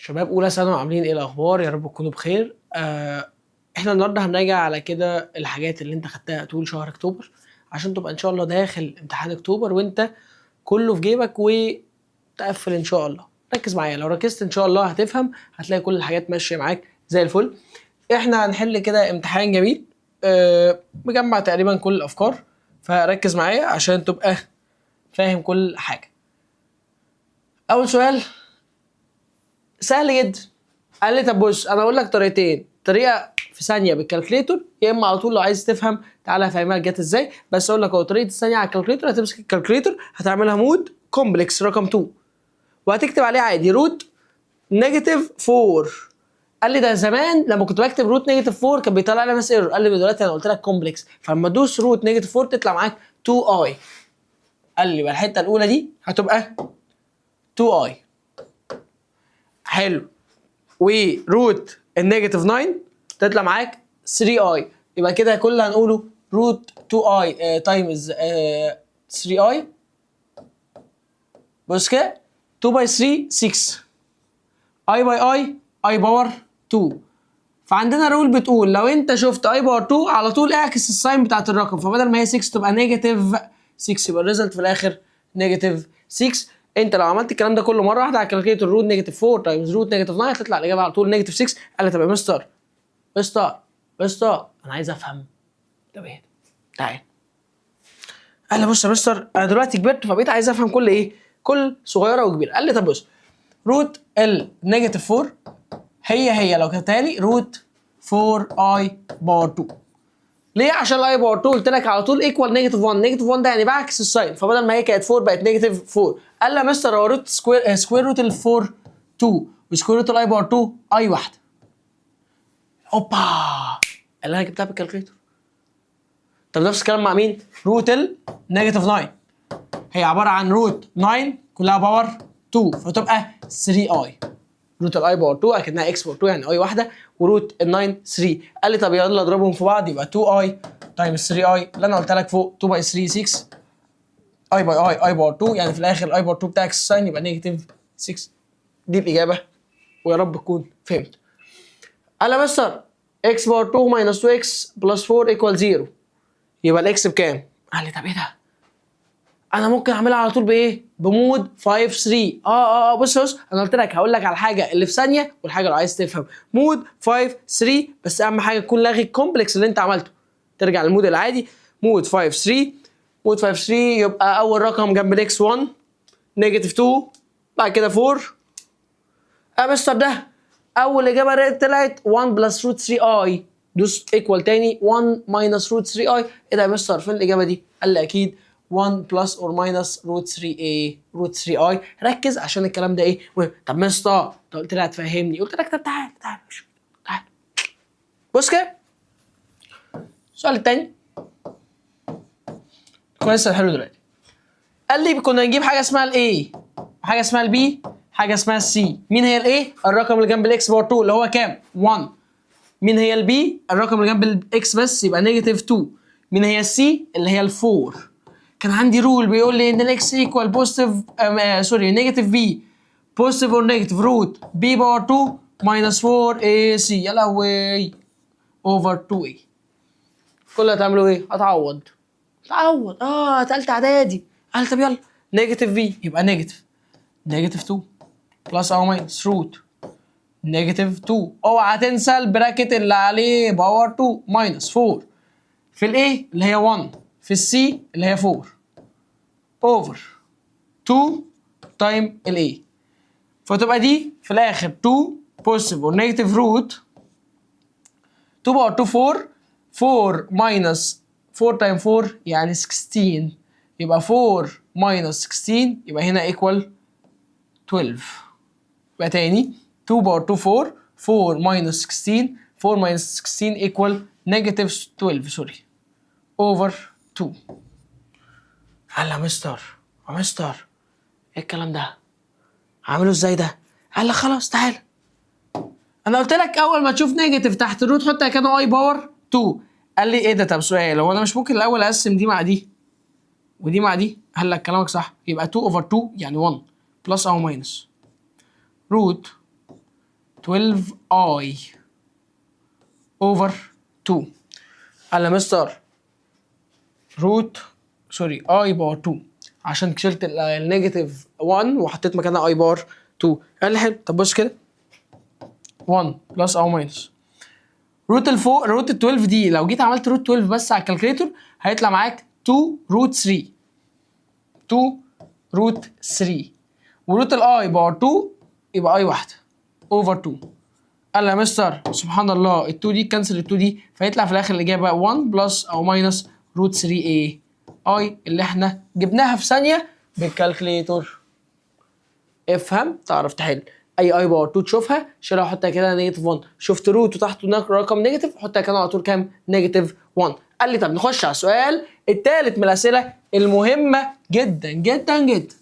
شباب اولى ثانوي عاملين ايه الاخبار؟ يا رب تكونوا بخير. احنا النهارده هنراجع على كده الحاجات اللي انت خدتها طول شهر اكتوبر عشان تبقى ان شاء الله داخل امتحان اكتوبر وانت كله في جيبك وتقفل ان شاء الله. ركز معايا، لو ركزت ان شاء الله هتفهم، هتلاقي كل الحاجات ماشيه معاك زي الفل. احنا هنحل كده امتحان جميل مجمع تقريبا كل الافكار، فركز معايا عشان تبقى فاهم كل حاجه. اول سؤال سهل جدا. قال لي طب بص انا اقول لك طريقتين، طريقه في ثانيه بالكالكليتور، يا اما على طول لو عايز تفهم تعالى هفهمها جت ازاي. بس اقول لك اهو طريقه الثانيه على الكالكليتور، هتمسك الكالكليتور هتعملها مود كومبلكس رقم 2 وهتكتب عليه عادي روت نيجاتيف 4. قال لي ده زمان لما كنت بكتب روت نيجاتيف 4 كان بيطلع لي مس ايرور. قال لي دلوقتي انا قلت لك كومبلكس، فلما تدوس روت نيجاتيف 4 تطلع معاك 2 اي. قال لي يبقى الحته الاولى دي هتبقى 2 اي. حلو. وروت النيجاتيف 9 تطلع معاك 3 اي. يبقى كده كل اللي هنقوله روت 2 اي تايمز 3 اي. بص كده 2 باي 3 6 اي باي اي باور 2. فعندنا رول بتقول لو انت شفت اي باور 2 على طول اعكس الساين بتاعت الرقم، فبدل ما هي 6 تبقى نيجاتيف 6، يبقى الريزلت في الاخر نيجاتيف 6. انت لو عملت الكلام ده كله مره واحده على الكالكوليتر روت نيجاتيف 4 تايمز روت نيجاتيف 9 هتطلع الاجابه على طول نيجاتيف 6. قال لي طب يا مستر انا عايز افهم. طب ايه تعال. قال لي بص يا مستر انا دلوقتي كبرت فبقيت عايز افهم كل ايه، كل صغيره وكبيره. قال لي طب بص روت النيجاتيف 4 هي لو كتبتها لي روت 4 اي باور 2. ليه؟ عشان الاي باور 2 قلت لك على طول ايكوال نيجاتيف 1. نيجاتيف 1 ده يعني بعكس الساين، فبدل ما هي كانت 4 بقت نيجاتيف 4. قال لي يا مستر هو روت سكوير روت ال 4 2 وسكوير روت الاي باور 2 اي واحده. اوبا اللي انا جبتها بالكالكوليتر. طب نفس الكلام مع مين؟ روت النيجاتيف 9 هي عباره عن روت 9 كلها باور 2 فتبقى 3 اي. روت الاي باور 2 اكنها اكس باور 2 يعني اي واحده، وروت ال 9 3. قال لي طب يلا اضربهم في بعض يبقى 2 اي تايمز 3 اي اللي انا قلت لك فوق 2 باي 3 6 اي باي اي باور 2، يعني في الاخر الاي باور 2 بتاعك الساين يبقى نيجاتيف 6. دي الاجابه ويا رب تكون فهمت. قال يا مستر اكس باور 2 ماينس 2 اكس بلس 4 ايكوال 0، يبقى الاكس بكام؟ قال لي طب ايه ده؟ انا ممكن اعملها على طول بايه؟ بمود 5 3. بص انا قلت لك هقول لك على الحاجه اللي في ثانيه والحاجه لو عايز تفهم. مود 5 3 بس اهم حاجه تكون لاغي الكومبلكس اللي انت عملته، ترجع للمود العادي. مود 5 3 مود 5 3 يبقى اول رقم جنب الاكس 1 نيجاتيف 2 بعد كده 4. مستر ده اول اجابه طلعت 1 بلس روت 3 اي. دوس ايكوال تاني 1 ماينس روت 3 اي. ايه ده يا مستر فين الاجابه دي؟ قال لي اكيد 1 بلس اور ماينس روت 3 اي روت 3 اي. ركز عشان الكلام ده ايه مهم. طب مستر انت قلت لي هتفهمني، قلت لك طب تعال تعال بص كده السؤال التاني كويس حلو دلوقتي. قال لي كنا نجيب حاجه اسمها الاي وحاجه اسمها البي حاجه اسمها السي. مين هي الاي؟ الرقم اللي جنب الاكس باور 2 اللي هو كام؟ 1. مين هي البي؟ الرقم اللي جنب الاكس بس يبقى نيجاتيف 2. مين هي السي؟ اللي هي ال4. كان عندي رول بيقول لي ان الاكس ايكوال بوزيتيف سوري نيجاتيف بي بوزيتيف اور نيجاتيف روت بي باور 2 ماينس 4 اي سي. يا لهوي اوفر 2 اي. كل اللي هتعملوا ايه؟ هتعوض تالتة اعدادي. قال طب يلا نيجاتيف في يبقى نيجاتيف 2 بلس او ماينس روت نيجاتيف 2. اوعى تنسى البراكت اللي عليه باور 2 ماينس 4 في الايه اللي هي 1 في السي اللي هي 4 اوفر 2 تايم الاي. فتبقى دي في الاخر 2 بوزيتيف اور نيجاتيف روت 2 باور 2 4 ماينس 4 تايم 4 يعني 16 يبقى 4 ماينس 16 يبقى هنا ايكوال 12. يبقى تاني 2 باور 2 4 ماينس 16 4 ماينس 16 ايكوال نيجاتيف 12 سوري اوفر 2. قال يا مستر ايه الكلام ده؟ عامله ازاي ده؟ قال لك خلاص تعالى انا قلت لك اول ما تشوف نيجاتيف تحت الروت حط مكانه اي باور 2. قال لي ايه ده؟ طب سؤال هو انا مش ممكن الاول اقسم دي مع دي ودي مع دي؟ قال لك كلامك صح. يبقى 2 اوفر 2 يعني 1 بلس او ماينس روت 12i over 2. قال لي مستر روت سوري اي بار 2 عشان شلت النيجاتيف 1 وحطيت مكانها اي بار 2. قال لي حلو. طب بص كده 1 بلس او ماينس روت الفوق روت ال 12 دي لو جيت عملت روت 12 بس على الكالكليتور هيطلع معاك 2 روت 3 2 روت 3 وروت الاي بار 2 يبقى اي واحده اوفر 2. قال لي يا مستر سبحان الله ال 2 دي كنسل ال 2 دي فيطلع في الاخر الاجابه 1 بلس او ماينس روت 3 اي اي اللي احنا جبناها في ثانيه بالكالكليتور. افهم تعرف تحل. اي باور 2 تشوفها شيلها وحطها كده نيجاتيف 1. شفت روت وتحته رقم نيجاتيف حطها كده على طول كام نيجاتيف 1. قال لي طب نخش على السؤال الثالث من الاسئله المهمه جدا جدا جدا.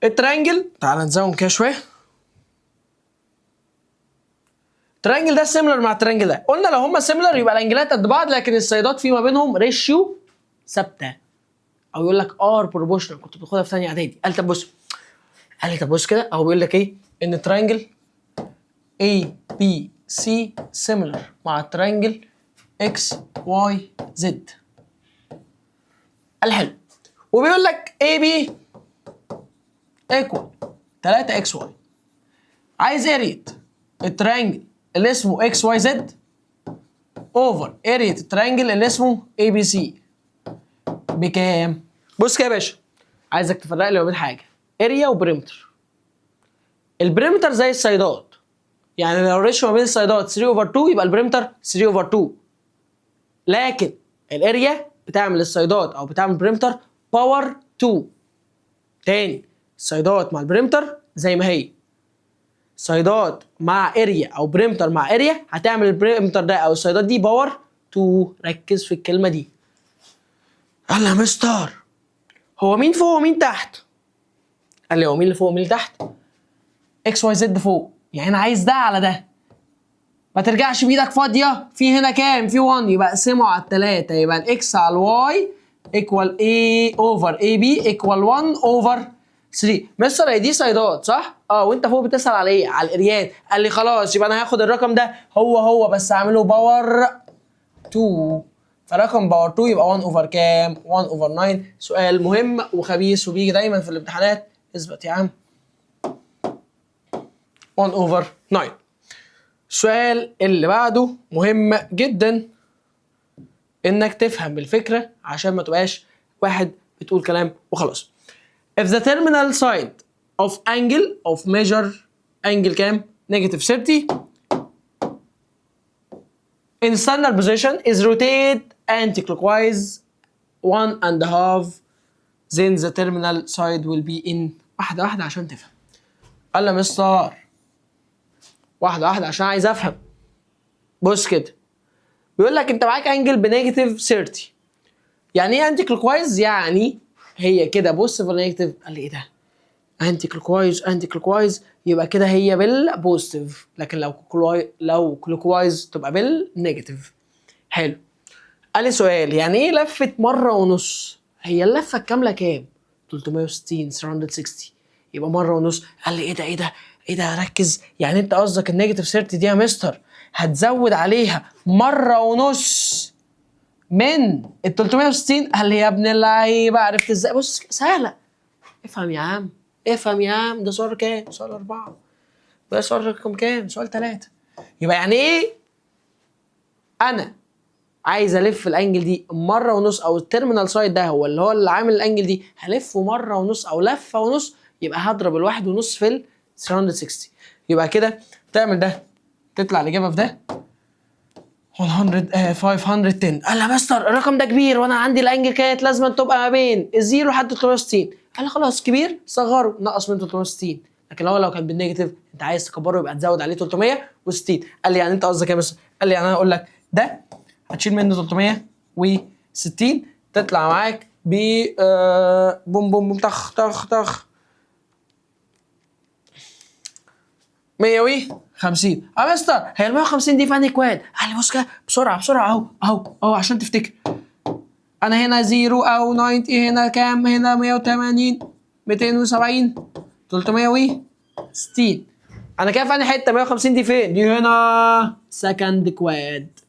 الترينجل تعال نزوم كده شويه. الترينجل ده سيميلر مع الترينجل ده. قلنا لو هما سيميلر يبقى الانجلات قد بعض لكن السايدات في ما بينهم ريشيو ثابته او يقول لك ار بروبورشنال كنت بتاخدها في ثانيه اعدادي. قال طب بص قال لي طب بص كده اهو بيقول لك ايه ان الترينجل اي بي سي سيميلر مع الترينجل اكس واي زد. قال حلو. وبيقول لك اي بي ايكوال 3 اكس واي. عايز اريا الترينجل اللي اسمه اكس واي زد اوفر اريا الترينجل اللي اسمه اي بي سي بكام؟ بص كده يا باشا عايزك تفرق لي ما بين حاجه اريا وبريمتر. البريمتر زي السايدات يعني لو الريشيو ما بين السايدات 3 اوفر 2 يبقى البريمتر 3 اوفر 2 لكن الاريا بتعمل السايدات او بتعمل بريمتر باور 2. تاني السايدات مع البريمتر زي ما هي سايدات مع اريا او بريمتر مع اريا هتعمل البريمتر ده او السايدات دي باور 2. ركز في الكلمه دي. قال لي يا مستر هو مين فوق ومين تحت؟ قال لي هو مين اللي فوق ومين اللي تحت؟ اكس واي زد فوق يعني انا عايز ده على ده ما ترجعش بايدك فاضيه. في هنا كام؟ في 1 يبقى اقسمه على الثلاثه يبقى الاكس على الواي ايكوال اي اوفر اي بي ايكوال 1 اوفر 3. مستر هي دي سايدات صح؟ وانت فوق بتسال على ايه؟ على الاريات. قال لي خلاص يبقى انا هاخد الرقم ده هو بس هعمله باور 2 فرقم باور 2 يبقى 1 اوفر كام؟ 1 اوفر 9. سؤال مهم وخبيث وبيجي دايما في الامتحانات. اثبت يا عم 1 اوفر 9. السؤال اللي بعده مهم جدا انك تفهم الفكره عشان ما تبقاش واحد بتقول كلام وخلاص. If the terminal side of angle of measure angle كام؟ negative 30 in standard position is rotate anti-clockwise 1.5 then the terminal side will be in واحدة واحدة عشان تفهم. قال لي مستر واحدة واحدة عشان عايز افهم. بص كده بيقول لك انت معاك انجل بنيجاتيف 30 يعني ايه انتي كلوكوايز؟ يعني هي كده بوزيتيف ولا نيجاتيف؟ قال لي ايه ده؟ انتي كلوكوايز يبقى كده هي بالبوزيتيف لكن لو كلوكوايز تبقى بالنيجاتيف. حلو. قال لي سؤال يعني ايه لفه مره ونص؟ هي اللفه الكامله كام؟ 360 360 يبقى مره ونص. قال لي ايه ده ركز يعني انت قصدك النيجاتيف 30 دي يا مستر هتزود عليها مره ونص من ال 360؟ قال لي يا ابن اللعيبه عرفت ازاي؟ بص سهله. افهم يا عم ده سؤال كام؟ سؤال 4. بقى سؤال رقم كام؟ سؤال 3. يبقى يعني ايه انا عايز الف الانجل دي مره ونص او التيرمينال سايد ده هو اللي عامل الانجل دي هلفه مره ونص او لفه ونص يبقى هضرب الواحد ونص في ال 360 يبقى كده تعمل ده تطلع الاجابه في ده 510. قال لي مستر الرقم ده كبير وانا عندي الانجل كانت لازم تبقى ما بين الزيرو لحد 360. قال لي خلاص كبير صغره نقص من 360 لكن لو كان بالنيجاتيف انت عايز تكبره يبقى تزود عليه 360. قال لي يعني انت قصدك ايه يا مستر؟ قال لي يعني انا هقول لك ده هتشيل منه 360 تطلع معاك ب بوم بوم بوم طخ طخ طخ 150. يا مستر هي ال 150 دي في انهي كواد؟ قال لي بص كده بسرعه اهو عشان تفتكر. انا هنا 0 او 90، هنا كام؟ هنا 180 270 360. انا كده في انهي حته؟ 150 دي فين؟ دي هنا سكند كواد.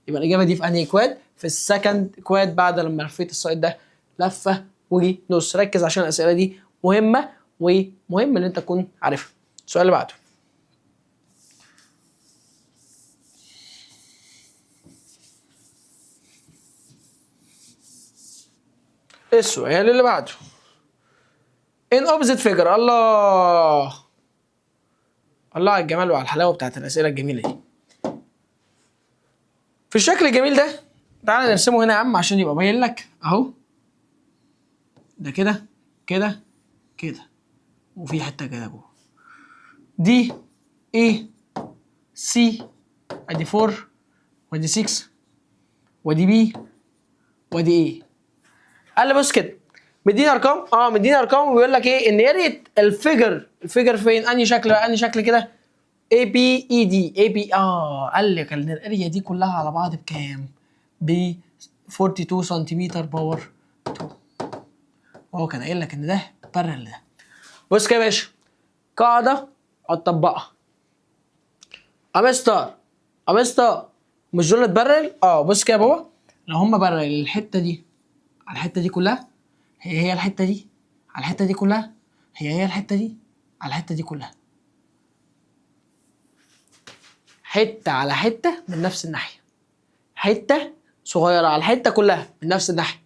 يبقى الاجابه دي في انهي كواد؟ في السكند كواد بعد لما لفيت السايد ده لفه ونص. ركز عشان الاسئله دي مهمه، ومهم ان انت تكون عارفها. السؤال اللي بعده. السؤال اللي بعده in opposite figure. الله الله على الجمال وعلى الحلاوه بتاعت الاسئله الجميله دي. في الشكل الجميل ده تعالى نرسمه هنا يا عم عشان يبقى باين لك اهو. ده كده كده كده، وفي حته كده جوه. دي A C، ادي 4 ودي 6 ودي B ودي A. قال لي بص كده مديني ارقام، مديني ارقام وبيقول لك ايه؟ ان اريا الفيجر فين؟ انهي شكل بقى؟ انهي شكل كده؟ اي بي اي دي اي بي. قال لك ان الاريا دي كلها على بعض بكام؟ ب 42 سنتيمتر باور 2. هو كان قايل لك ان ده بارل ده. بص كده يا باشا، قاعده هتطبقها. امستر مش دول اتبرل؟ بص كده يا بابا، لو هم برل الحته دي على الحته دي كلها، هي الحته دي على الحته دي كلها، هي الحته دي على الحته دي كلها، حته على حته من نفس الناحيه، حته صغيره على الحته كلها من نفس الناحيه،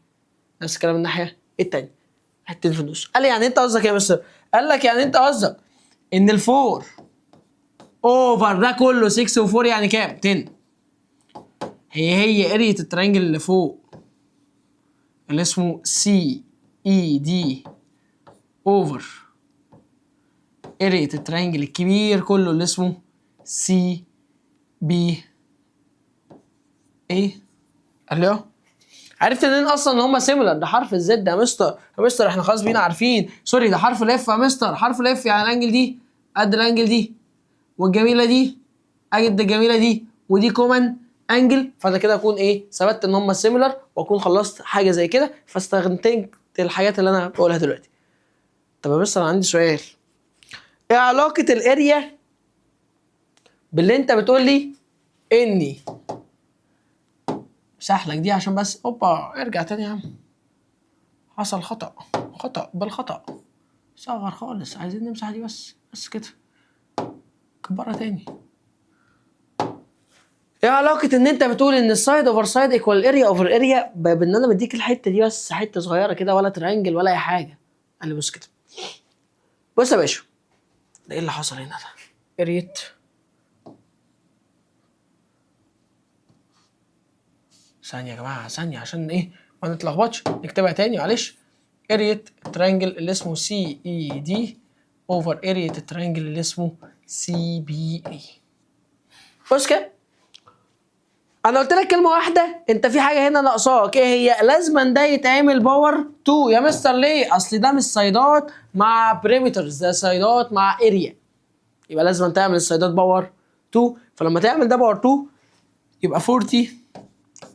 نفس الكلام الناحيه التانيه، حتتين في النص. قال لي يعني انت قصدك ايه يا مستر؟ قال لك يعني انت قصدك ان الفور اوفر ده كله 6 و4 يعني كام؟ 10. هي اريا الترينجل اللي فوق اللي اسمه سي اي دي اوفر اريا الترينجل الكبير كله اللي اسمه سي بي ايه. قال لي عرفت منين اصلا ان هم سيميلر؟ ده حرف الزد يا مستر. يا مستر احنا خلاص بينا عارفين. سوري، ده حرف الاف يا مستر. حرف الاف يعني الانجل دي قد الانجل دي، والجميله دي قد الجميله دي، ودي كومن انجل. فانا كده اكون ايه؟ ثبت ان هم سيميلر، واكون خلصت حاجه زي كده، فاستخدمت الحاجات اللي انا بقولها دلوقتي. طب يا مستر انا عندي سؤال، ايه علاقه الاريا باللي انت بتقول لي اني سهلك دي؟ عشان بس ارجع تاني يا عم، حصل خطأ بالخطأ، صغر خالص، عايزين نمسح دي بس كده، كبرها تاني. ايه علاقة ان انت بتقول ان السايد اوفر سايد ايكوال الاريا اوفر اريا بان انا مديك الحتة دي بس حتة صغيرة كده، ولا ترينجل ولا اي حاجة؟ قال لي بص كده، بص يا باشا، ده ايه اللي حصل هنا؟ ده اريت ثانية يا جماعة، ثانية عشان ايه ما نتلخبطش، نكتبها تاني معلش. اريا الترينجل اللي اسمه سي اي دي اوفر اريا الترينجل اللي اسمه سي بي اي. بص كده، انا قلت لك كلمه واحده، انت في حاجه هنا ناقصاك، ايه هي؟ لازما ده يتعمل باور 2 يا مستر. ليه؟ اصل ده مش سايدات مع بريمترز، ده سايدات مع اريا، يبقى لازما تعمل السايدات باور 2. فلما تعمل ده باور 2 يبقى 40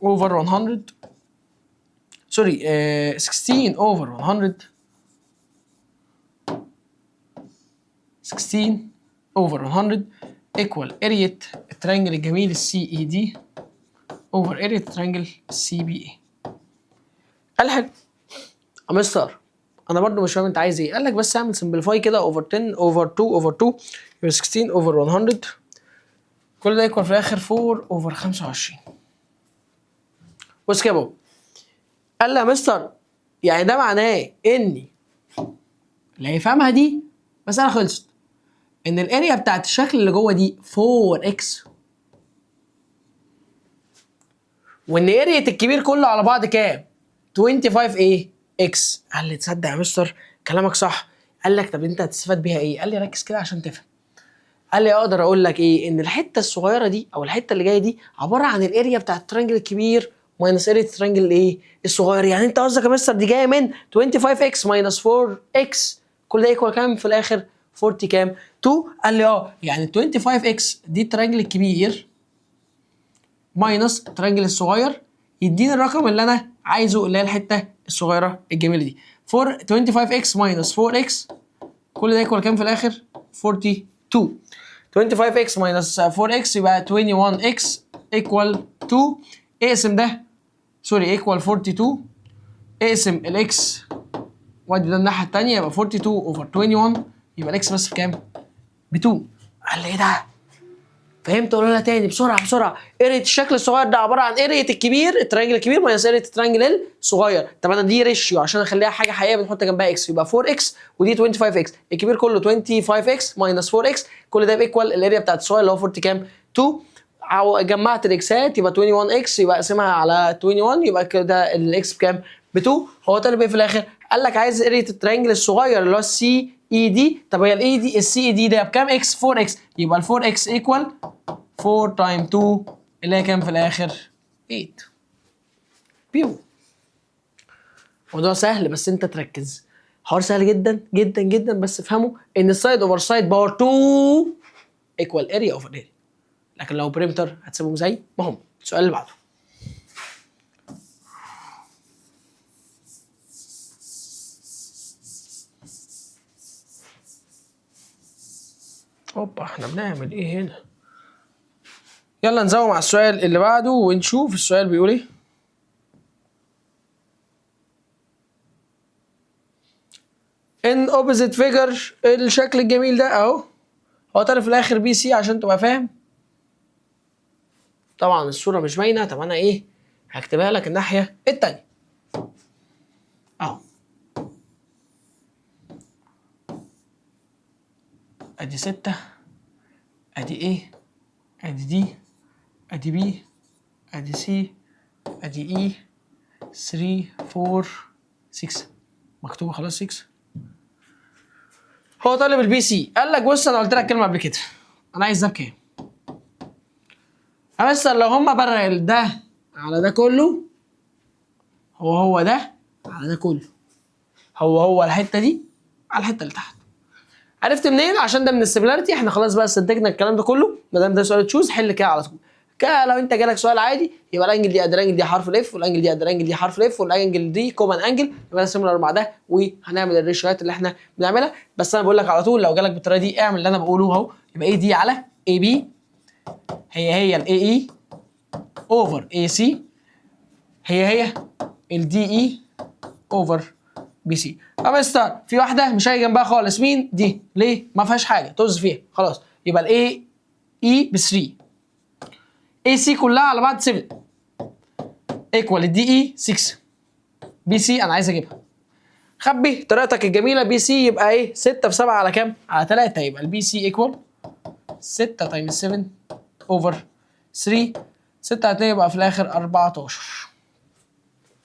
اوفر 100، سوري 16 اوفر 100، 16 اوفر 100 ايكوال اريا الترينجل الجميل السي اي دي اوفر اريا ترينجل سي بي اي. قال حلو يا مستر، انا برضو مش فاهم انت عايز ايه. قال لك بس اعمل سمبليفاي كده، اوفر 10 اوفر 2 اوفر 2 يبقى 16 اوفر 100، كل ده يكون في الاخر 4 اوفر 25. بص كده يا بابا، قال لي يا مستر يعني ده معناه اني اللي هيفهمها دي مساله خلصت، ان الاريا بتاعت الشكل اللي جوه دي 4x، وان اريا الكبير كله على بعض كام؟ 25 ايه اكس. قال لي تصدق يا مستر كلامك صح. قال لك طب انت هتستفاد بيها ايه؟ قال لي ركز كده عشان تفهم. قال لي اقدر اقول لك ايه؟ ان الحته الصغيره دي او الحته اللي جايه دي عباره عن الاريا بتاعت الترينجل الكبير ماينس اريا الترينجل الايه الصغير. يعني انت قصدك يا مستر دي جايه من 25 اكس ماينس 4 اكس، كل ده يكوال كام في الاخر؟ 40 كام؟ 2. قال لي يعني 25 اكس دي الترينجل الكبير ماينس الترينجل الصغير يديني الرقم اللي انا عايزه اللي هي الحته الصغيره الجميله دي. 25x minus 4x كل ده يكوال كام في الاخر؟ 42. 25x minus 4x يبقى 21x equal 2. اقسم ده سوري equal 42. اقسم الاكس وادي ده الناحيه الثانيه يبقى 42 اوفر 21 يبقى الاكس بس بكام؟ ب 2. قال لي ايه ده؟ فهمت؟ اقول لها تاني بسرعه بسرعه. اريت الشكل الصغير ده عباره عن اريت الكبير الترينجل الكبير ماينس اريت الترينجل الصغير. طب انا دي ريشيو عشان اخليها حاجه حقيقيه بنحط جنبها اكس يبقى 4x ودي 25x. الكبير كله 25x ماينس 4x كل ده بيكوال الاريا بتاعت الصغير اللي هو 40 كام؟ 2. جمعت الاكسات يبقى 21x يبقى اقسمها على 21 يبقى كده الاكس بكام؟ ب 2. هو طالب ايه في الاخر؟ قال لك عايز اريت الترينجل الصغير اللي هو السي اي دي. طب هي الاي دي السي اي دي ده بكام اكس؟ 4x يبقى ال 4x ايكوال 4 تايم 2 اللي هي كام في الاخر؟ 8. بيو. موضوع سهل بس انت تركز. حوار سهل جدا جدا جدا بس افهمه ان السايد اوفر سايد باور 2 ايكوال اريا اوفر اريا. لكن لو بريمتر هتسيبهم زي ما هم. السؤال اللي بعده. اوبا احنا بنعمل ايه هنا؟ يلا نزوم على السؤال اللي بعده ونشوف السؤال بيقول ايه. ان اوبوزيت فيجر الشكل الجميل ده اهو. هو طالع في الاخر بي سي عشان تبقى فاهم. طبعا الصوره مش باينه. طب انا ايه؟ هكتبها لك الناحيه التانيه اهو. ادي 6 ادي ايه ادي دي ادي بي ادي سي ادي اي 3 4 6 مكتوبه خلاص 6. هو طالب البي سي. قال لك بص انا قلت لك كلمه قبل كده. انا عايز ده بكام؟ بس لو هما بارل ده على ده كله هو ده على ده كله هو الحته دي على الحته اللي تحت. عرفت منين؟ عشان ده من السيميلاريتي. احنا خلاص بقى استنتجنا الكلام ده كله. ما دام ده سؤال تشوز حل كده على طول. كده لو انت جالك سؤال عادي يبقى الانجل دي قد الانجل دي حرف الاف والانجل دي قد الانجل دي حرف الاف والانجل دي كومن انجل يبقى ده سيميلار مع ده وهنعمل الريشيوهات اللي احنا بنعملها. بس انا بقول لك على طول لو جالك بالطريقه دي اعمل اللي انا بقوله اهو. يبقى ايه دي على اي بي هي الاي اي اوفر اي سي هي الدي اي اوفر بي سي. طب مستر في واحده مش هاجي جنبها خالص. مين دي؟ ليه؟ ما فيهاش حاجه طز فيها خلاص. يبقى الاي اي ب 3 اي سي كلها على بعض 7 ايكوال الدي اي 6 بي سي انا عايز اجيبها. خبي طريقتك الجميله. بي سي يبقى ايه؟ 6 في 7 على كام؟ على 3 يبقى البي سي ايكوال 6 تايمز 7 اوفر 3. 6 هتلاقي يبقى في الاخر 14.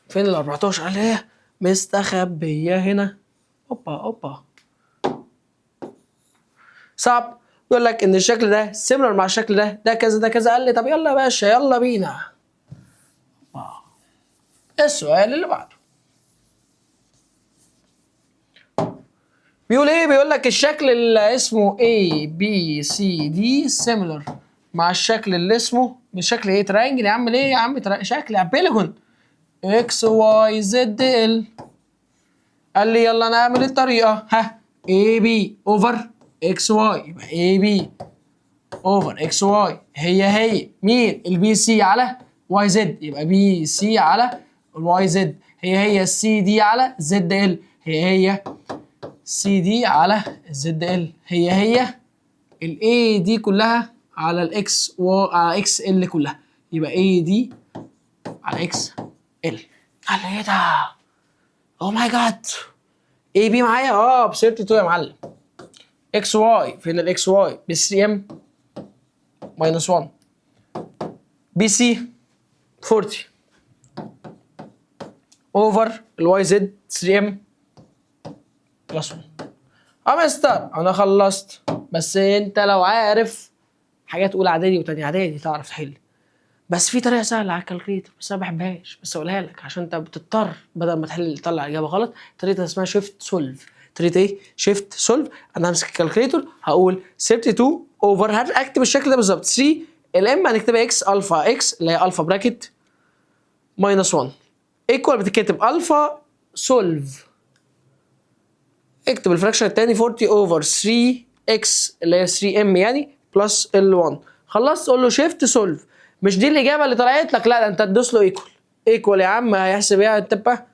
فين ال 14؟ قال ايه؟ مستخبيه هنا. اوبا صعب. يقول لك ان الشكل ده سيميلر مع الشكل ده كذا ده كذا. قال لي طب يلا يا باشا يلا بينا. السؤال اللي بعده بيقول ايه؟ بيقول لك الشكل اللي اسمه A B C D سيميلر مع الشكل اللي اسمه مش شكل ايه؟ تراينجل يا عم. ليه يا عم شكل بيليجون X Y Z L. قال لي يلا نعمل الطريقه. ها AB اوفر XY يبقى AB اوفر XY هي مين؟ البي سي على واي زد يبقى بي سي على الواي زد هي السي دي على زد ال هي سي دي على زد ال هي الاي دي كلها على الاكس على اكس ال كلها يبقى اي دي على اكس ال. قال لي ايه ده؟ اوه ماي جاد. اي بي معايا ب 32 يا معلم. اكس واي فين الاكس واي؟ ب 3 ام ماينس 1 بي سي 40 اوفر الواي زد 3 ام بلس 1. مستر انا خلصت. بس انت لو عارف حاجات اولى اعدادي وتانية اعدادي تعرف تحل. بس في طريقه سهله على الكالكليتر بس انا ما بحبهاش بس اقولها لك عشان انت بتضطر بدل ما تطلع اجابه غلط. طريقه اسمها شيفت سولف. طريقه ايه؟ شيفت سولف. انا همسك الكالكليتر هقول 32 اوفر هكتب الشكل ده بالظبط 3 الام هنكتبها اكس الفا اكس اللي هي الفا براكت ماينس 1 ايكوال بتتكتب الفا سولف، اكتب الفراكشن التاني 40 اوفر 3 اكس اللي هي 3 ام يعني بلس ال 1. خلصت تقول له شيفت سولف. مش دي الاجابه اللي طلعت لك، لا ده انت تدوس له ايكوال. ايكوال يا عم هيحسب ايه؟ تبقى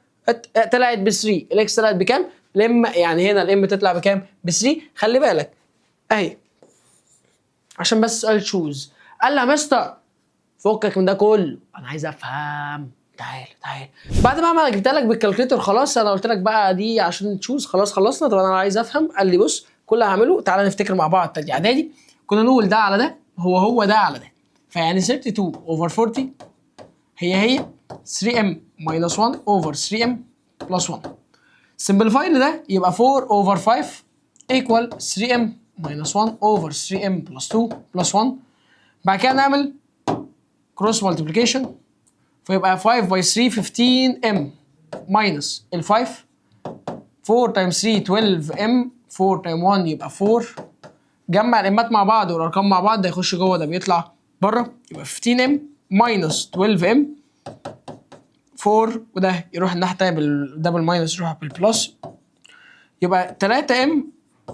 طلعت ب 3، الاكس طلعت بكام؟ الام يعني هنا الام تطلع بكام؟ ب 3. خلي بالك اهي عشان بس سؤال تشوز. قال لي يا مستر فكك من ده كله، انا عايز افهم. تعال تعال بعد ما انا جبت لك بالكالكوليتر خلاص، انا قلت لك بقى دي عشان تشوز، خلاص خلصنا. طب انا عايز افهم. قال لي بص كل اللي هعمله تعالى نفتكر مع بعض تاني اعدادي كنا نقول ده على ده هو ده على ده. فيعني 32 اوفر 40 هي 3 ام ماينس 1 اوفر 3 ام بلس 1. سمبليفاي لده يبقى 4 اوفر 5 ايكوال 3 ام ماينس 1 اوفر 3 ام بلس 2 بلس 1. بعد كده نعمل كروس مالتيبليكيشن فيبقى 5 باي 3 15 ام ماينس ال 5 4 تايمز 3 12 ام 4 تايم 1 يبقى 4. جمع الامات مع بعض والارقام مع بعض ده يخش جوه ده بيطلع بره يبقى 15 ام ماينس 12 ام 4 وده يروح الناحيه الثانيه ده بالماينس يروح بالبلس يبقى 3 ام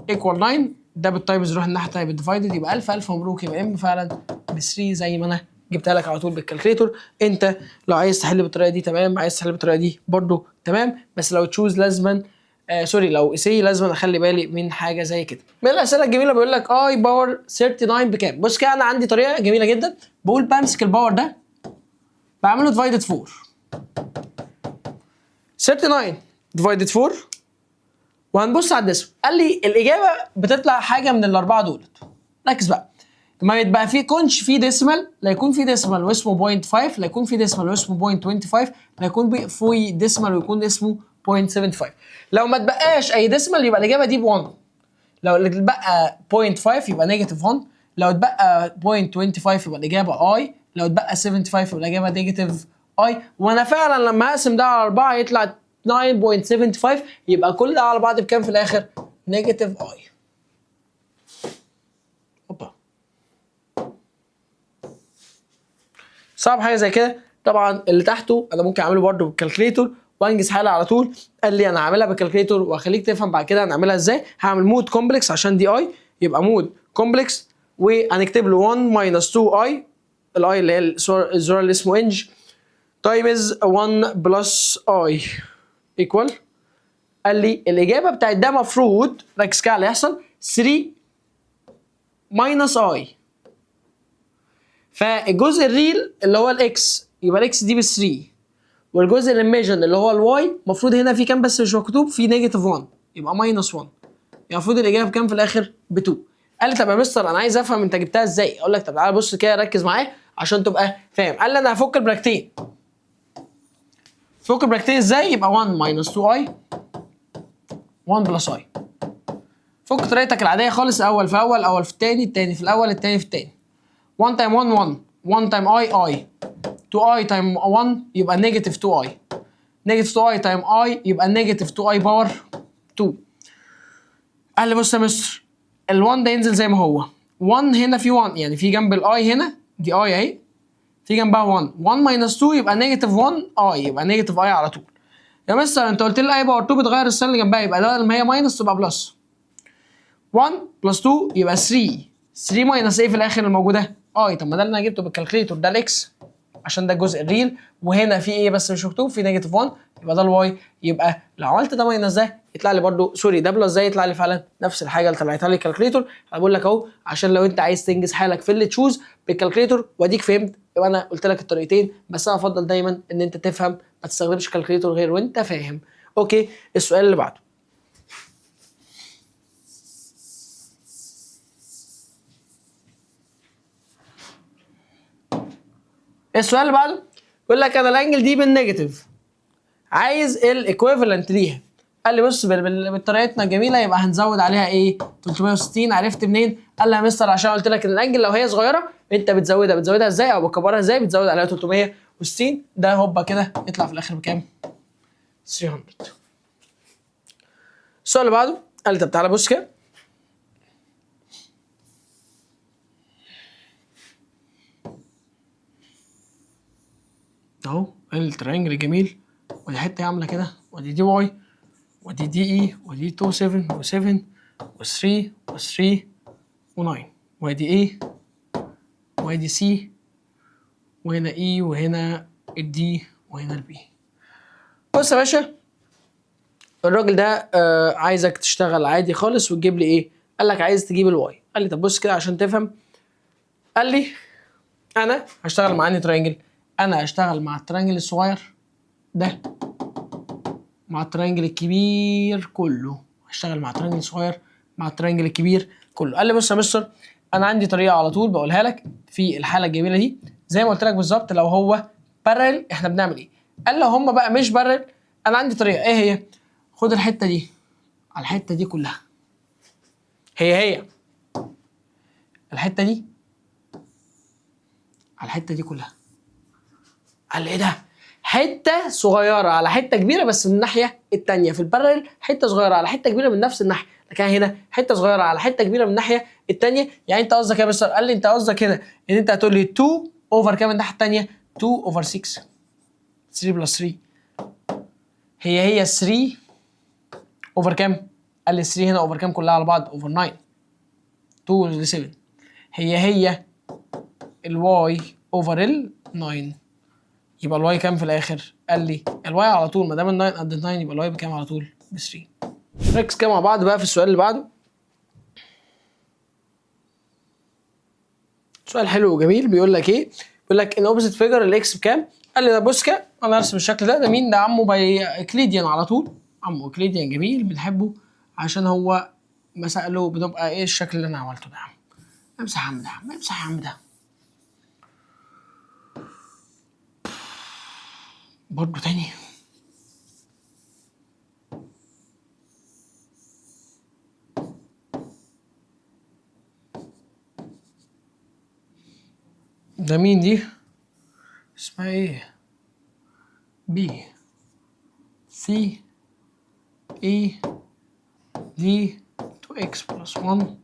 ايكوال 9 ده بالتايمز يروح الناحيه الثانيه بالديفايدد يبقى الف مبروك يبقى ام فعلا ب 3 زي ما انا جبتها لك على طول بالكالكليتور. انت لو عايز تحل بالطريقه دي تمام، عايز تحل بالطريقه دي برضو تمام، بس لو تشوز لازما لو اسي لازم اخلي بالي من حاجه زي كده. من الاسئله الجميله بيقول لك اي باور 39 بكام؟ بص كده انا عندي طريقه جميله جدا، بقول بمسك الباور ده بعمله ديفايدد 4 39 ديفايدد 4 وهنبص على الديسم. قال لي الاجابه بتطلع حاجه من الاربعه دولت. ركز بقى، ما يبقى في كونش في ديسمال، لا يكون في ديسمال واسمه 0.5، لا يكون في ديسمال واسمه 0.25، لا يكون في ديسمال ويكون اسمه 0.75. لو ما تبقاش اي ديسمال يبقى الاجابه دي ب1. لو اتبقى 0.5 يبقى نيجاتيف 1، لو اتبقى 0.25 يبقى الاجابه اي، لو اتبقى 75 يبقى الاجابه نيجاتيف اي. وانا فعلا لما اقسم ده على 4 يطلع 9.75 يبقى كل ده على بعض بكام في الاخر؟ نيجاتيف اي. اوبا صعب حاجه زي كده؟ طبعا اللي تحته انا ممكن اعمله برده بالكالكليتور وانجز حاله على طول. قال لي انا هعملها بالكالكليتور واخليك تفهم بعد كده هنعملها ازاي. هعمل مود كومبلكس عشان دي اي يبقى مود كومبلكس وهنكتب له 1 ماينس 2 اي، الاي اللي هي الزرار اللي اسمه انج تايمز 1 بلس اي ايكوال. قال لي الاجابه بتاعت ده مفروض ركز كده اللي هيحصل 3 ماينس اي. فالجزء الريل اللي هو الاكس يبقى الاكس دي ب 3، والجزء الايميجن اللي هو الواي المفروض هنا في كام بس مش مكتوب، في نيجاتيف 1 يبقى ماينس 1. يعني المفروض الاجابه بكام في الاخر؟ ب 2. قال لي طب يا مستر انا عايز افهم انت جبتها ازاي. اقول لك طب تعالى بص كده ركز معايا عشان تبقى فاهم. قال لي انا هفك البراكتين. فك البراكتين ازاي؟ يبقى 1 ماينس 2 اي 1 بلس اي. فك طريقتك العاديه خالص، اول في اول، اول في الثاني، الثاني في الاول، الثاني في الثاني. 1 تايم 1 1 1 تايم اي اي 2 اي تايم 1 يبقى نيجاتيف 2 اي، نيجاتيف 2 اي تايم اي يبقى نيجاتيف 2 اي باور 2. قال لي بص يا مستر ال1 ده ينزل زي ما هو، 1 هنا في 1 يعني في جنب الاي هنا دي اي اهي في جنبها 1 1 ماينس 2 يبقى نيجاتيف 1 اي يبقى نيجاتيف اي على طول. يا مستر انت قلت لي اي باور 2 بتغير السالب اللي جنبها يبقى بدل ما هي ماينس تبقى بلس. 1 بلس 2 يبقى 3 3 ماينس ايه في الاخر الموجوده؟ اي. طب ما ده اللي انا جبته بالكالكليتور ده الاكس عشان ده الجزء الريل، وهنا في ايه بس مش مكتوب، في نيجاتيف 1 يبقى ده الواي. يبقى لو عملت ده ماينس ده يطلع لي برده سوري ده بلس ده يطلع لي فعلا نفس الحاجه اللي طلعتها لي الكالكليتور. انا بقول لك اهو عشان لو انت عايز تنجز حالك في اللي تشوز بالكالكليتور واديك فهمت يبقى انا قلت لك الطريقتين، بس انا افضل دايما ان انت تفهم ما تستخدمش كالكليتور غير وانت فاهم. اوكي السؤال اللي بعده. السؤال اللي بعده بيقول لك انا الانجل دي بالنيجاتيف عايز الايكويفالنت ليها. قال لي بص بطريقتنا الجميله يبقى هنزود عليها ايه 360. عرفت منين؟ قال لي يا مستر عشان قلت لك ان الانجل لو هي صغيره انت بتزودها ازاي او بتكبرها ازاي؟ بتزود عليها 360. ده هوبا كده يطلع في الاخر بكام؟ 300. السؤال اللي بعده قال لي طب تعالى بص كده اهو الترينجل جميل ودي حته عامله كده، ودي دي واي، ودي دي اي، ودي 2 7 و7 و3 و3 و9، وادي اي وادي سي، وهنا اي، وهنا الدي، وهنا البي. بص يا باشا، الراجل ده عايزك تشتغل عادي خالص وتجيب لي ايه؟ قال لك عايز تجيب الواي. قال لي طب بص كده عشان تفهم. قال لي انا هشتغل مع اني ترينجل، انا هشتغل مع الترينجل الصغير ده مع الترينجل الكبير كله، هشتغل مع الترينجل الصغير مع الترينجل الكبير كله. قال لي بص يا مستر، انا عندي طريقه على طول بقولها لك في الحاله الجميله دي، زي ما قلت لك بالظبط. لو هو بارل احنا بنعمل ايه؟ قال لو هم بقى مش بارل، انا عندي طريقه. ايه هي؟ خد الحته دي على الحته دي كلها، هي الحته دي على الحته دي كلها. قال لي ايه ده؟ حته صغيره على حته كبيره بس من الناحيه الثانيه. في البارل حته صغيره على حته كبيره من نفس الناحيه، لكن هنا حته صغيره على حته كبيره من الناحيه الثانيه. يعني انت قصدك يا مستر؟ قال لي انت قصدك هنا ان انت هتقول لي 2 اوفر كام الناحيه الثانيه؟ 2 اوفر 6، 3 بلس 3 هي 3 اوفر كام؟ قال لي 3 هنا اوفر كام كلها على بعض؟ اوفر 9، 2 ل 7 هي الواي اوفر ال 9. يبقى الواي كام في الاخر؟ قال لي الواي على طول ما دام ال 9 قد ال 9 يبقى الواي بكام على طول؟ ب 3. ركز كده مع بعض بقى في السؤال اللي بعده. سؤال حلو وجميل. بيقول لك ايه؟ بيقول لك ان اوبزيت فيجر الاكس بكام؟ قال لي ده بص كده، انا ارسم الشكل ده. ده مين؟ ده عمو اكليديان على طول. عمو اكليديان جميل بنحبه عشان هو مسائله بتبقى ايه الشكل اللي انا عملته ده. امسح يا عم ده، امسح يا عم ده برضه تاني. ده مين دي؟ اسمها ايه؟ بي سي اي دي 2x بلس 1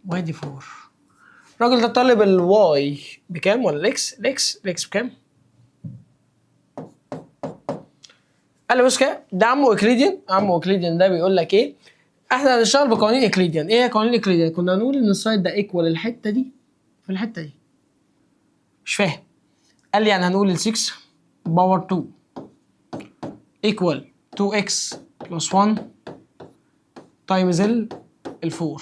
وادي 4. الراجل ده طالب الواي بكام ولا الاكس؟ الاكس بكام؟ قال لي بص كده، ده عمو اكليديان ده بيقول لك ايه؟ احنا هنشتغل بقوانين اكليديان. ايه هي قوانين اكليديان؟ كنا هنقول ان السايد ده ايكوال الحته دي في الحته دي. مش فاهم. قال لي يعني هنقول ال 6 باور 2 ايكوال 2x بلس 1 تايمز ال 4.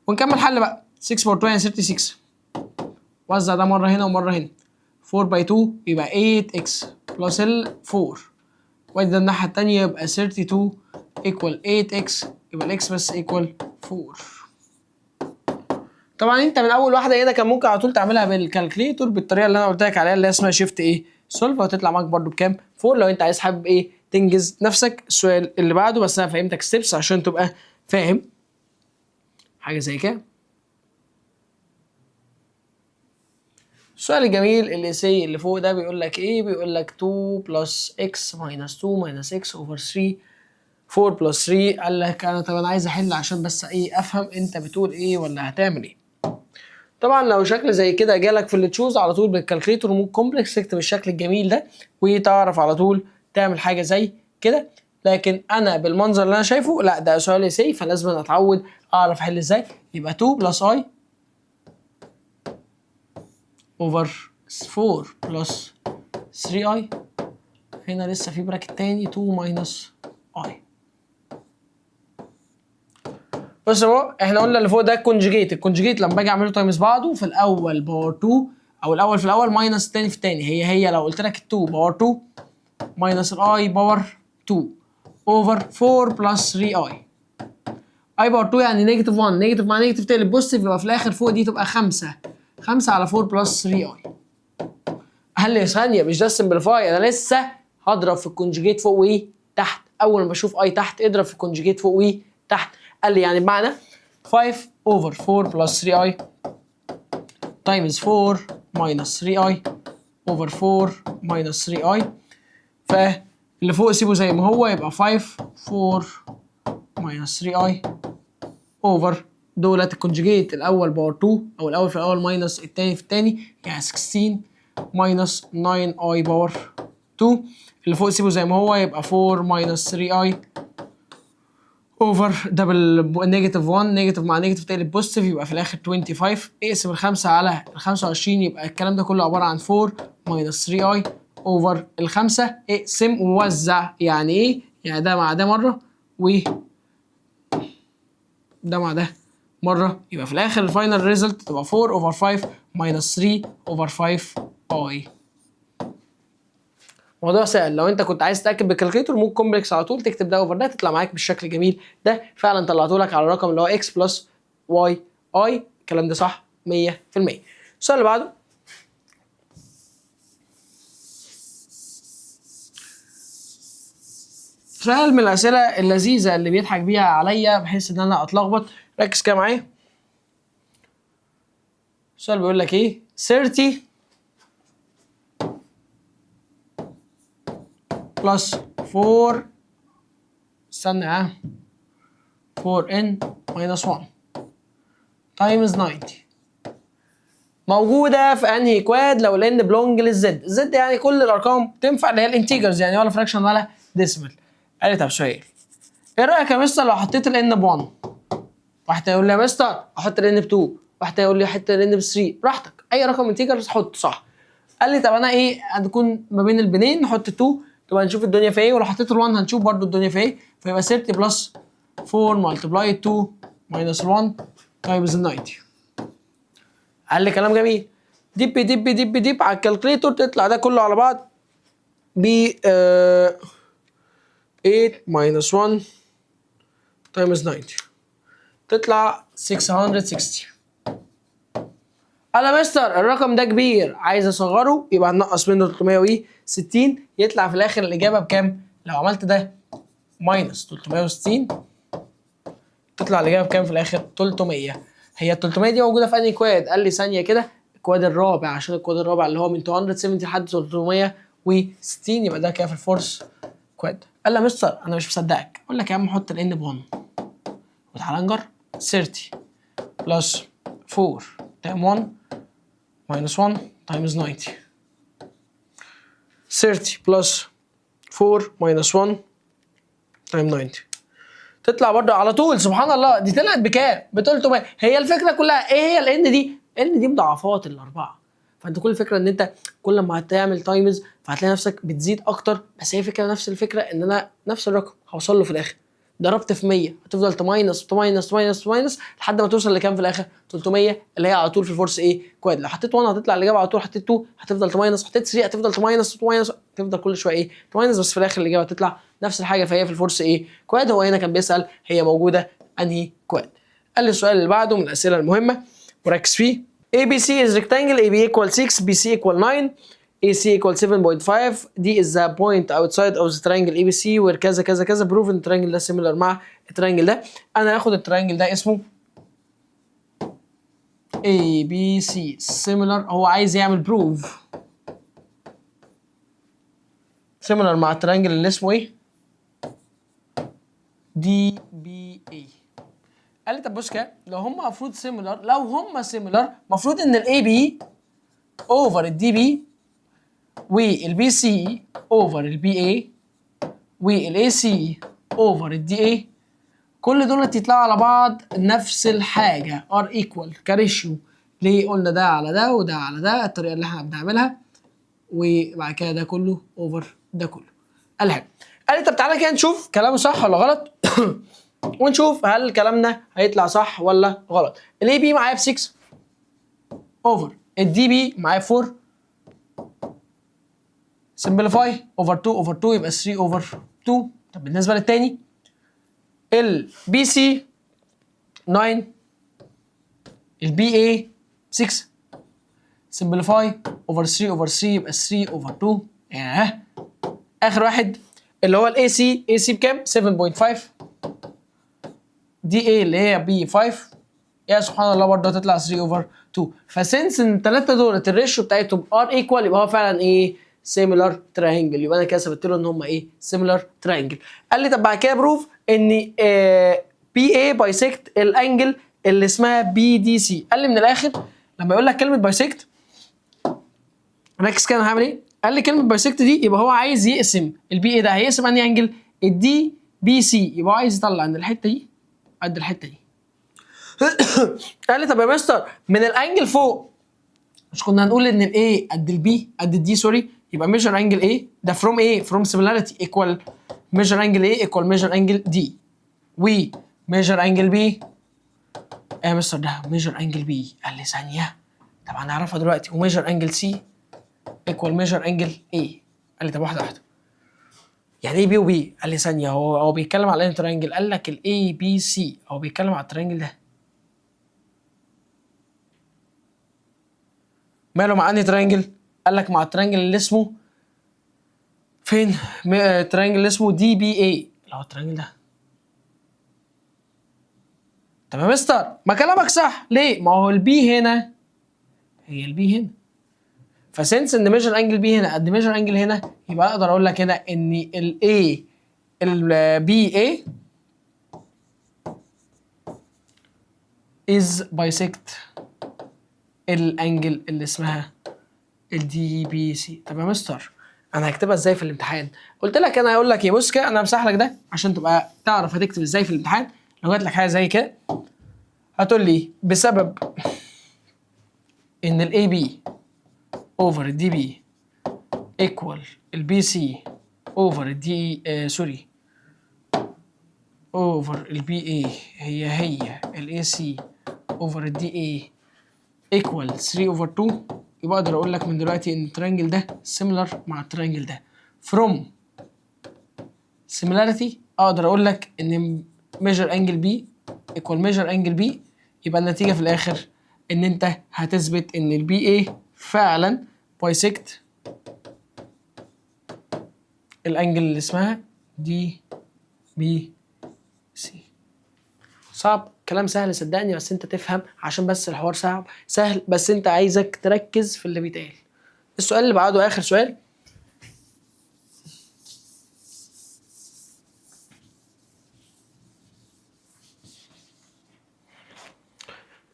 ونكمل حل بقى. 6 باور 2 يعني 36. وزع ده مره هنا ومره هنا. 4 باي 2 يبقى 8x بلس ال 4. وادي ده الناحيه الثانيه يبقى 32 ايكوال 8x، يبقى الاكس بس ايكوال 4. طبعا انت من اول واحده هنا كان ممكن على طول تعملها بالكالكليتور بالطريقه اللي انا قلت لك عليها اللي هي اسمها شيفت ايه سولف، وهتطلع معاك برده بكام؟ 4. لو انت عايز حابب ايه تنجز نفسك. السؤال اللي بعده بس انا فهمتك ستيبس عشان تبقى فاهم حاجه زي كده. السؤال الجميل اللي سي اللي فوق ده بيقول لك ايه؟ بيقول لك 2 بلس اكس ماينس 2 ماينس اكس اوفر 3 4 بلس 3. قال لك انا طب انا عايز احل عشان بس ايه افهم انت بتقول ايه ولا هتعمل ايه. طبعا لو شكل زي كده جالك في اللي تشوز على طول بالكالكليتور مود كومبلكس اكتب الشكل الجميل ده وتعرف على طول تعمل حاجه زي كده. لكن انا بالمنظر اللي انا شايفه لا، ده سؤال سي فلازم اتعود اعرف احل ازاي. يبقى 2 بلس اي اوفر 4 بلس 3 اي. هنا لسه في براكت تاني 2 ماينس اي. بص اهو احنا قلنا اللي فوق ده الكونجيجيت لما باجي اعمله تايمز بعضه في الاول باور 2 او الاول في الاول ماينس الثاني في الثاني. هي لو قلت لك ال 2 باور 2 ماينس الاي باور 2 اوفر 4 بلس 3 اي باور 2 يعني نيجاتيف 1 نيجاتيف مع نيجاتيف تقلب بوزيتيف يبقى في الاخر فوق دي تبقى 5 على 4 بلس 3 اي. قال لي ثانيه مش ده السمبليفاي، انا لسه هضرب في الكونجيجيت فوق وايه تحت. اول ما اشوف اي تحت اضرب في الكونجيجيت فوق وايه تحت. قال لي يعني بمعنى 5 اوفر 4 بلس 3 اي تايمز 4 ماينس 3 اي اوفر 4 ماينس 3 اي. فاللي فوق سيبه زي ما هو يبقى 5 4 ماينس 3 اي اوفر دولت الكونجيجيت الاول باور 2 او الاول في الاول ماينس الثاني في الثاني يعني 16 ماينس 9 اي باور 2. اللي فوق سيبه زي ما هو، يبقى 4 ماينس 3i اوفر دبل نيجاتيف 1، نيجاتيف مع نيجاتيف تقلب بوزيتيف، يبقى في الاخر 25. اقسم الخمسه على ال 25، يبقى الكلام ده كله عباره عن 4 ماينس 3i اوفر الخمسه. اقسم ووزع، يعني ايه؟ يعني ده مع ده مره و ده مع ده مره، يبقى في الاخر الفاينل ريزلت تبقى 4 اوفر 5 ماينس 3 اوفر 5i. موضوع سهل. لو انت كنت عايز تتاكد بالكالكليتور ممكن كومبلكس على طول تكتب ده اوفر ده تطلع معاك بالشكل الجميل ده. فعلا طلعته لك على الرقم اللي هو اكس بلس واي اي. الكلام ده صح 100%. السؤال اللي بعده، سؤال من الاسئله اللذيذه اللي بيضحك بيها عليا بحيث ان انا اتلخبط. ركز كده معايا. السؤال بيقول لك ايه؟ 30 بلس 4 استنى 4n minus 1 times 90 موجوده في انهي كواد لو الان بلونج للزد؟ الزد يعني كل الارقام تنفع اللي هي الانتيجرز، يعني ولا فراكشن ولا ديسمال. قال لي طب سؤال، ايه رايك يا مستر لو حطيت الان ب 1؟ واحد هيقول لي يا مستر احط الان ب 2، واحد هيقول لي احط الان ب 3. براحتك، اي رقم انتيجرز حط صح. قال لي طب انا ايه هتكون ما بين البنين؟ نحط 2 تبقى نشوف الدنيا فيها ايه، ولو حطيت ال 1 هنشوف برضو الدنيا فيها ايه. فيبقى 30 بلس 4 ملتبلاي 2 ماينس 1 تايمز 90. قال لي كلام جميل. ديب ديب ديب ديب على الكالكليتور تطلع ده كله على بعض ب 8 ماينس 1 تايمز 90 تطلع 660. انا مستر الرقم ده كبير عايز اصغره، يبقى هنقص منه 360 يطلع في الاخر الاجابه بكام؟ لو عملت ده ماينس 360 تطلع الاجابه بكام في الاخر؟ 300. هي ال 300 دي موجوده في انهي كواد؟ قال لي ثانيه كده، الكواد الرابع، عشان الكواد الرابع اللي هو من 270 لحد 360 يبقى ده كده في الفورس كواد. قال لي يا مستر انا مش مصدقك. اقول لك يا عم حط الان ب 1 وتعالى نجرب. 30 بلس 4 تايم 1 minus 1 times 90 30 plus 4 minus 1 times 90 تطلع برضه على طول. سبحان الله، دي طلعت بكام؟ ب 300. هي الفكره كلها ايه هي الان دي؟ ان دي مضاعفات الاربعه. فانت كل الفكره ان انت كل ما هتعمل تايمز فهتلاقي نفسك بتزيد اكتر، بس هي فكره نفس الفكره ان انا نفس الرقم هوصل له في الاخر. ضربت في 100 هتفضل تماينس تماينس تماينس تماينس لحد ما توصل لكام في الاخر؟ 300 اللي هي على طول في الفورس ايه؟ كواد. لو حطيت 1 هتطلع الاجابه على طول، حطيت 2 هتفضل تماينس، حطيت 3 هتفضل تماينس تماينس، تفضل كل شويه ايه؟ تماينس، بس في الاخر الاجابه هتطلع نفس الحاجه. فهي في الفورس ايه؟ كواد. هو هنا كان بيسال هي موجوده انهي كواد. قال لي السؤال اللي بعده من الاسئله المهمه وركز فيه. ABC is rectangle AB equal 6 BC equal 9 AC equal 7.5 D is the point outside of the triangle ABC where كذا كذا كذا. prove ان الترينجل ده similar مع الترينجل ده. انا هاخد الترينجل ده اسمه ABC similar. هو عايز يعمل prove similar مع الترينجل اللي اسمه ايه؟ DBA. قال لي طب بص كده، لو هم المفروض similar، لو هم similar المفروض ان الاي بي اوفر الدي بي والبي سي اوفر البي اي والاي سي اوفر الدي اي كل دول يطلعوا على بعض نفس الحاجه ار ايكوال كريشيو. ليه قلنا ده على ده وده على ده؟ الطريقه اللي احنا بنعملها. وبعد كده ده كله اوفر ده كله. قال لي طب تعالى كده نشوف كلامه صح ولا غلط ونشوف هل كلامنا هيطلع صح ولا غلط. الاي بي معايا ب 6 اوفر الدي بي معايا 4 سمبليفاي اوفر 2 اوفر 2 يبقى 3 اوفر 2. طب بالنسبه للتاني البي سي 9 البي اي 6 سمبليفاي اوفر 3 اوفر 3 يبقى 3 اوفر 2. ياه. اخر واحد اللي هو الاي سي بكام؟ 7.5 دي اي اللي هي بي 5. يا سبحان الله برضه هتطلع 3 اوفر 2. فسنس ان الثلاثه دول الريشيو بتاعتهم ار ايكوال يبقى هو فعلا ايه؟ سيميلار تراينجل. يبقى انا كده ثبت له ان هم ايه؟ سيميلار تراينجل. قال لي طب بعد كده بروف ان بي اي بايسكت الانجل اللي اسمها بي دي سي. قال لي من الاخر لما يقول لك كلمه بايسكت ركز كده انا هعمل ايه؟ قال لي كلمه بايسكت دي يبقى هو عايز يقسم البي ايه ده، هيقسم انهي انجل؟ الدي بي سي، يبقى هو عايز يطلع ان الحته دي قد الحته دي. قال لي طب يا مستر من الانجل فوق مش كنا هنقول ان الاي قد البي قد الدي سوري، يبقى ميجر انجل ايه ده فروم ايه فروم سيميلاريتي ايكوال ميجر انجل ايه ايكوال ميجر انجل دي، و ميجر انجل بي يا مستر ده ميجر انجل بي. قال لي ثانيه طب هنعرفها دلوقتي، وميجر انجل سي ايكوال ميجر انجل ايه. قال لي طب واحده واحده، يعني ايه بي وبي؟ قال لي ثانيه هو بيتكلم على انهي ترينجل؟ قال لك الاي بي سي، هو بيتكلم على الترينجل ده. ماله مع انهي ترينجل؟ قال لك مع الترينجل اللي اسمه فين؟ الترينجل اللي اسمه دي بي اي، اللي هو الترينجل ده. طب يا مستر ما كلامك صح، ليه؟ ما هو البي هنا هي البي هنا، فسنس ان ميجر انجل بي هنا قد ميجر انجل هنا، يبقى اقدر اقول لك هنا ان الاي البي اي is bisect الانجل اللي اسمها الدي بي سي. طب يا مستر انا هكتبها ازاي في الامتحان؟ قلت لك انا هقول لك ايه، بص كده انا همسح لك ده عشان تبقى تعرف هتكتب ازاي في الامتحان. لو جات لك حاجه زي كده هتقول لي بسبب ان الاي بي اوفر الدي بي ايكوال البي سي اوفر الدي سوري اوفر البي اي هي الاي سي اوفر الدي اي ايكوال 3 اوفر 2، يبقى اقدر اقول لك من دلوقتي ان الترينجل ده سيميلر مع الترينجل ده. فروم similarity اقدر اقول لك ان measure angle B equal measure angle B، يبقى النتيجة في الاخر ان انت هتثبت ان البي BA فعلا bisect الانجل اللي اسمها دي بي سي. صعب؟ كلام سهل صدقني، بس انت تفهم عشان بس الحوار صعب سهل، بس انت عايزك تركز في اللي بيتقال. السؤال اللي بعده اخر سؤال،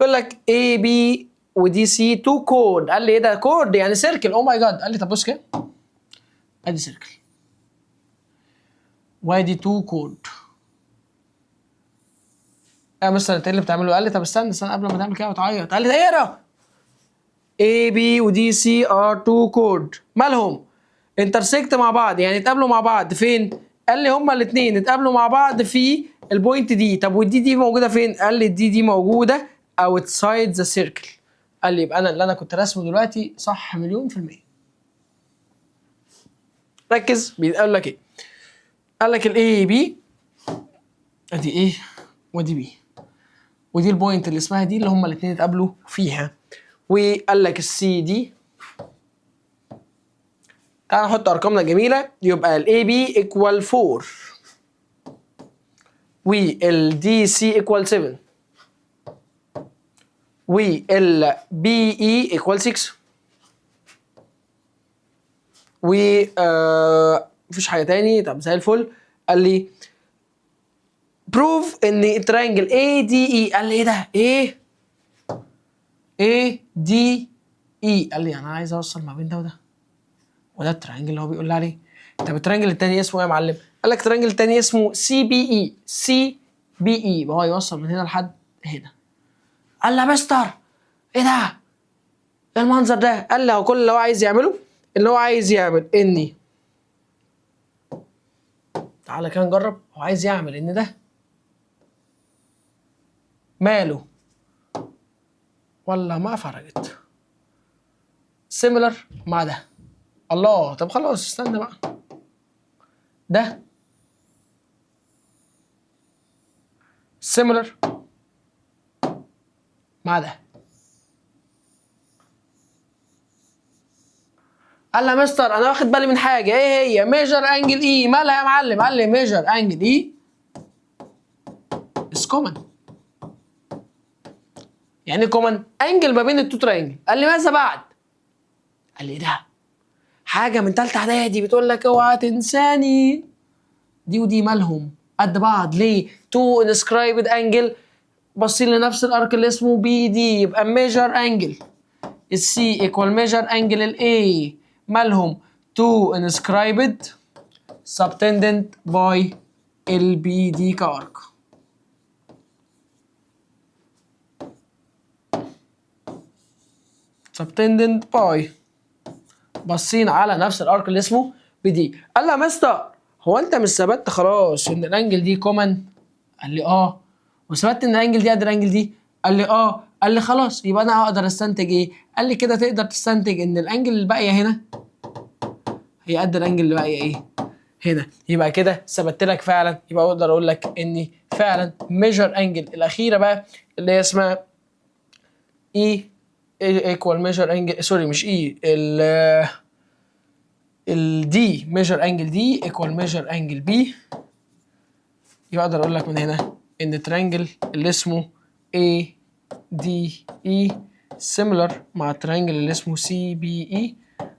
يقول لك A B ودي سي تو كود. قال لي ايه ده كود يعني سيركل؟ او ماي جاد. قال لي طب بص كده ادي سيركل وادي تو كود. يا مستر انت ايه اللي بتعمله؟ قال لي طب استنى قبل ما تعمل كده وتعيط. قال لي اقرا A B ودي سي ار تو كود مالهم؟ انترسكت مع بعض يعني اتقابلوا مع بعض فين؟ قال لي هما الاثنين اتقابلوا مع بعض في البوينت دي. طب والدي دي موجوده فين؟ قال لي الدي دي موجوده outside ذا سيركل. قال لي يبقى انا اللي انا كنت راسمه دلوقتي صح مليون في المية. ركز بيقول لك ايه؟ قال لك الاي بي ادي ايه ودي بي، ودي البوينت اللي اسمها دي اللي هما الاثنين اتقابلوا فيها. وقال لك السي دي، تعال نحط ارقامنا الجميله، يبقى الاي بي ايكوال 4 والدي سي ايكوال 7 والبي اي ايكوال 6 و مفيش حاجه تاني. طب زي الفل. قال لي بروف ان الترينجل اي دي اي. قال لي ايه ده؟ ايه دي اي؟ قال لي انا عايز اوصل ما بين ده وده، وده الترينجل اللي هو بيقول لي عليه. طب الترينجل التاني اسمه ايه يا معلم؟ قال لك الترينجل التاني اسمه سي بي اي. سي بي اي يبقى هو يوصل من هنا لحد هنا. قال لي يا مستر ايه ده؟ ايه المنظر ده؟ قال لي هو كل اللي هو عايز يعمله اللي هو عايز يعمل اني، تعالى كده نجرب. هو عايز يعمل ان ده ماله ولا ما فرقت سيميلر مع ده. الله طب خلاص استنى بقى، ده سيميلر مع ده. قال لي يا مستر انا واخد بالي من حاجه، ايه هي؟ ميجر انجل اي. مالها يا معلم؟ قال لي ميجر انجل اي از كومن. يعني كومن انجل ما بين التو تراينجل. قال لي ماذا بعد؟ قال لي ده حاجه من ثالثه اعدادي بتقول لك اوعى تنساني. دي ودي مالهم قد بعض ليه؟ تو انسكرايبد انجل باصين لنفس الارك اللي اسمه بي دي، يبقى ميجر انجل السي ايكوال ميجر انجل الاي. مالهم؟ to inscribed subtended by LBD كارك. subtended by باصين على نفس الارك اللي اسمه بدي. قال له يا مستر هو انت مش ثبت خلاص ان الانجل دي كومن؟ قال لي اه. وثبت ان الانجل دي قد الانجل دي؟ قال لي اه. قال لي خلاص يبقى انا اقدر استنتج ايه؟ قال لي كده تقدر تستنتج ان الانجل الباقيه هنا هي قد الانجل اللي باقيه ايه؟ هنا. يبقى كده ثبت لك فعلا. يبقى اقدر اقول لك ان فعلا ميجر انجل الاخيره بقى اللي هي اسمها اي ايكوال ميجر انجل، سوري مش اي، الدي ميجر انجل دي ايكوال ميجر انجل بي. يبقى اقدر اقول لك من هنا ان الترينجل اللي اسمه اي دي اي سيميلر مع الترينجل اللي اسمه سي بي اي.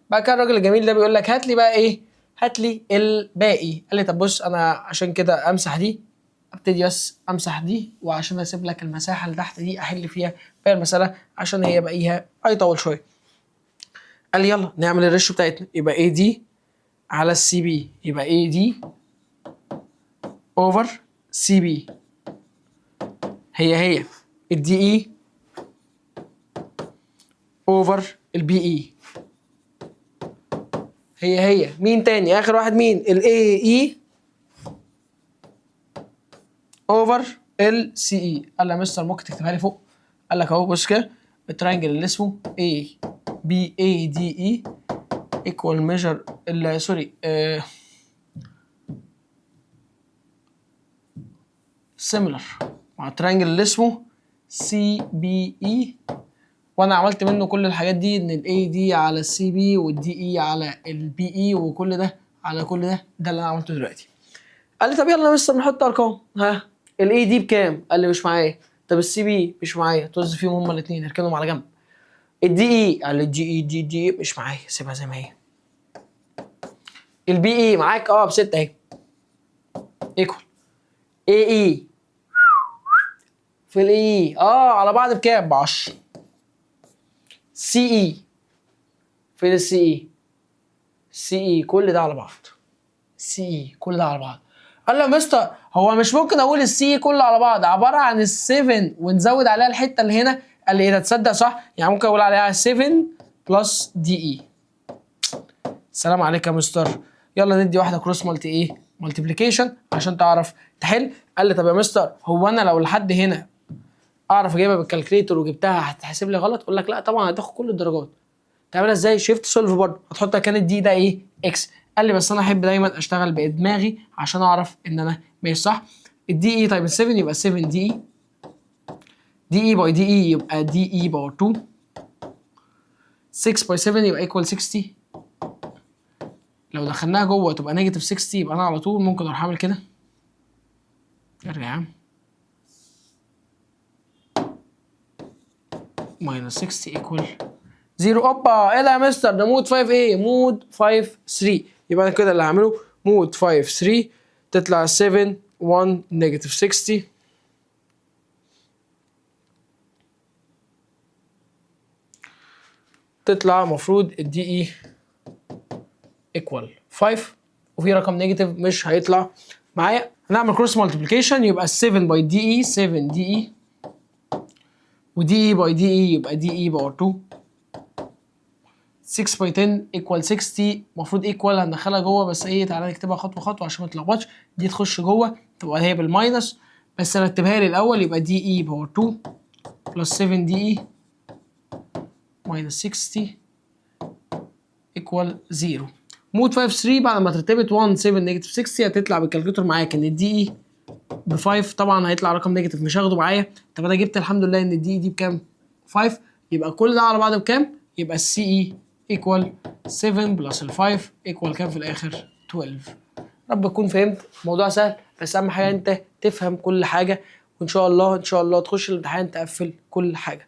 بعد كده الراجل الجميل ده بيقول لك هات لي بقى ايه؟ هات لي الباقي. قال لي طب بص انا عشان كده امسح دي، ابتدي بس امسح دي، وعشان اسيب لك المساحه اللي تحت دي احل فيها باقي المساله عشان هي باقيها هيطول شويه. قال لي يلا نعمل الريشيو بتاعتنا. يبقى اي دي على السي بي، يبقى اي دي اوفر سي بي هي الدي اي اوفر البي اي هي مين تاني؟ اخر واحد مين؟ الاي اي اوفر السي اي. قال لي يا مستر ممكن تكتبها لي فوق؟ قال لك اهو بص كده الترينجل اللي اسمه اي بي اي دي اي ايكوال ميجر سوري سيميلر مع الترينجل اللي اسمه سي بي اي. وانا عملت منه كل الحاجات دي ان الاي دي على السي بي والدي اي على البي اي وكل ده على كل ده. ده اللي انا عملته دلوقتي. قال لي طب يلا يا مستر نحط ارقام. ها الاي دي بكام؟ قال لي مش معايا. طب السي بي مش معايا. طز فيهم هما الاثنين اركنهم على جنب. الدي اي قال لي الدي اي دي مش معايا سيبها زي ما هي. البي اي معاك اه ب6 اهي ايكوال اي اي في الاي على بعض بكام؟ ب10. سي اي فين السي اي؟ سي اي كل ده على بعض. سي اي كل ده على بعض. قال له يا مستر هو مش ممكن اقول السي اي كله على بعض عباره عن ال7 ونزود عليها الحته اللي هنا؟ قال لي ايه ده تصدق صح؟ يعني ممكن اقول عليها 7 بلس دي اي. السلام عليكم يا مستر. يلا ندي واحده كروس مالتيبليكيشن عشان تعرف تحل. قال لي طب يا مستر هو انا لو لحد هنا اعرف اجيبها بالكالكليتر وجبتها هتحسب لي غلط؟ اقول لك لا طبعا هتاخد كل الدرجات. تعملها ازاي؟ شيفت سولف برضه هتحط مكان الدي ده ايه؟ اكس. قال لي بس انا احب دايما اشتغل بدماغي عشان اعرف ان انا ماشي صح. الدي اي تايم 7 يبقى 7 دي اي. دي اي باي دي اي يبقى دي اي باور 2. 6 باي 7 يبقى ايكوال 60. لو دخلناها جوه تبقى نيجاتيف 60. يبقى انا على طول ممكن اروح اعمل كده. ارجع يا عم. ماينس 60 ايكوال 0. اوبا ايه ده يا مستر؟ ده مود 5 ايه؟ مود 5 3. يبقى انا كده اللي هعمله مود 5 3 تطلع 7 1 نيجاتيف 60. تطلع المفروض الدي اي ايكوال 5 وفي رقم نيجاتيف مش هيطلع معايا. هنعمل كروس مالتيبليكيشن يبقى 7 باي دي اي 7 دي اي ودي اي باي دي اي يبقى دي اي باور 2. 6 باي 10 ايكوال 60. المفروض ايكوال هندخلها جوه بس ايه تعالى نكتبها خطوه خطوه عشان ما تتلخبطش. دي تخش جوه تبقى هي بالماينس بس رتبها لي الاول. يبقى دي اي باور 2 بلس 7 دي اي ماينس 60 ايكوال 0. مود 5 3 بعد ما ترتبت 1 7 نيجاتيف 60 هتطلع بالكالكوليتر معاك ان الدي اي ب 5. طبعا هيطلع رقم نيجاتيف مش هاخده معايا. طب انا جبت الحمد لله ان الدي اي دي بكام؟ 5. يبقى كل ده على بعضه بكام؟ يبقى السي اي ايكوال 7 بلس ال 5 ايكوال كام في الاخر؟ 12. رب تكون فهمت. الموضوع سهل بس اهم حاجه انت تفهم كل حاجه وان شاء الله ان شاء الله تخش الامتحان تقفل كل حاجه.